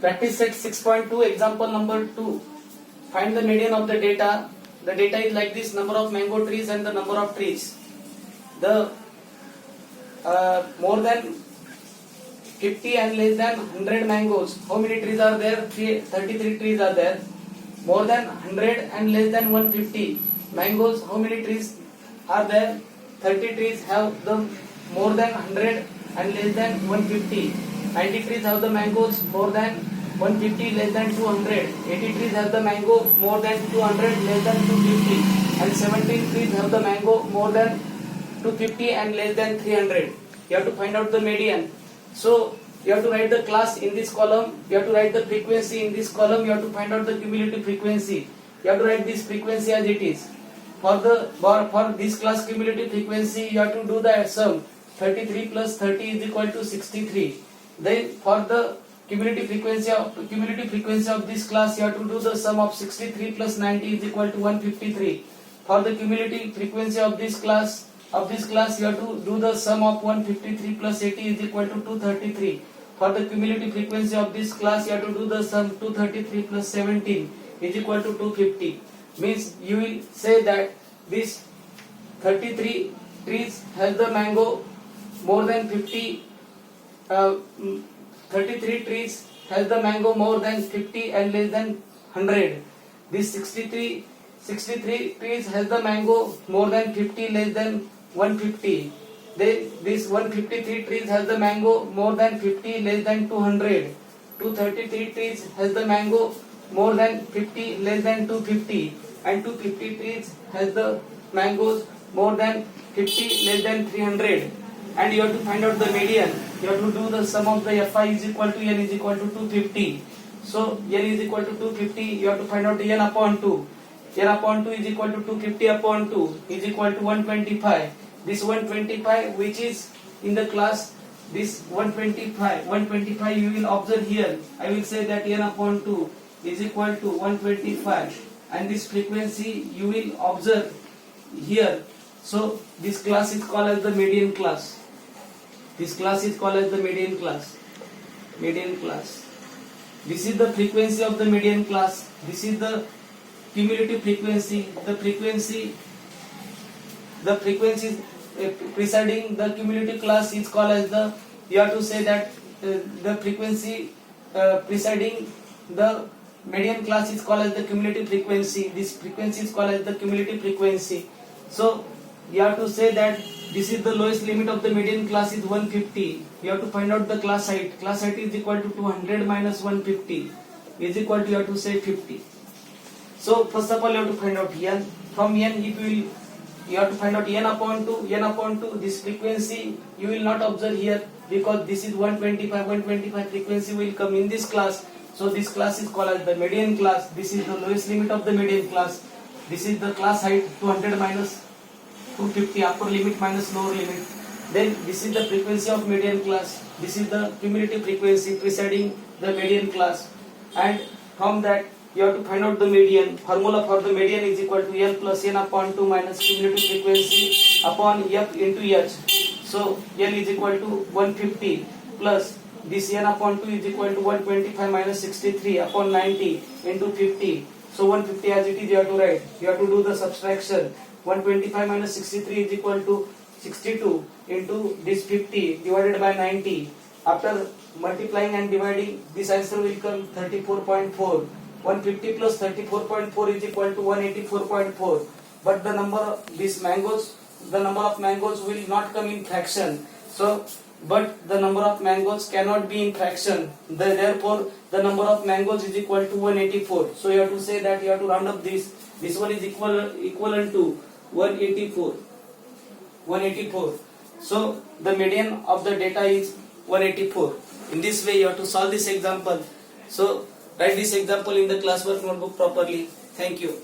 Practice set 6.2, example number 2. Find the median of the data. The data is like this: number of mango trees and the number of trees. The more than 50 and less than 100 mangoes. How many trees are there? 33 trees are there. More than 100 and less than 150 mangoes. How many trees are there? 30 trees have the more than 100 and less than 150. 90 trees have the mangoes more than 150 less than 200. 80 trees have the mango more than 200 less than 250. And 17 trees have the mango more than 250 and less than 300. You have to find out the median. So you have to write the class in this column. You have to write the frequency in this column. You have to find out the cumulative frequency. You have to write this frequency as it is. For this class cumulative frequency, you have to do the sum. 33 plus 30 is equal to 63. Then for the cumulative frequency of this class, you have to do the sum of 63 plus 90 is equal to 153. For the cumulative frequency of this class, you have to do the sum of 153 plus 80 is equal to 233. For the cumulative frequency of this class, you have to do the sum 233 plus 17 is equal to 250. Means you will say that this 33 trees has the mango more than 50. 33 trees has the mango more than 50 and less than 100. This 63 trees has the mango more than 50 less than 150. This 153 trees has the mango more than 50 less than 200. 233 trees has the mango more than 50 less than 250. And 250 trees has the mangoes more than 50 less than 300. And you have to find out the median. You have to do the sum of the Fi is equal to n is equal to 250. So n is equal to 250. You have to find out n upon 2. n upon 2 is equal to 250 upon 2 is equal to 125. This 125 which is in the class, this 125 you will observe here. I will say that n upon 2 is equal to 125, and this frequency you will observe here. So this class is called as the median class. This class is called as the median class. Median class. This is the frequency of the median class. This is the cumulative frequency. The frequency preceding the cumulative class is called as the. You have to say that the frequency preceding the median class is called as the cumulative frequency. This frequency is called as the cumulative frequency. So you have to say that this is the lowest limit of the median class is 150. You have to find out the class height. Class height is equal to 200 minus 150 is equal to, you have to say 50. So first of all you have to find out n. From n you have to find out n upon 2. N upon 2, this frequency you will not observe here because this is 125 frequency will come in this class. So this class is called as the median class. This is the lowest limit of the median class. This is the class height 200 minus 250, upper limit minus lower limit. Then this is the frequency of median class. This is the cumulative frequency preceding the median class. And from that you have to find out the median. Formula for the median is equal to n plus n upon 2 minus cumulative frequency upon f into h. So n is equal to 150 plus this n upon 2 is equal to 125 minus 63 upon 90 into 50. So 150 as it is you have to write. You have to do the subtraction. 125 minus 63 is equal to 62 into this 50 divided by 90. After multiplying and dividing, this answer will come 34.4. 150 plus 34.4 is equal to 184.4. But the number of mangoes will not come in fraction. But the number of mangoes cannot be in fraction. Therefore, the number of mangoes is equal to 184. So you have to say that you have to round up this. This one is equivalent to 184. So the median of the data is 184. In this way you have to solve this example. So write this example in the classwork notebook properly. Thank you.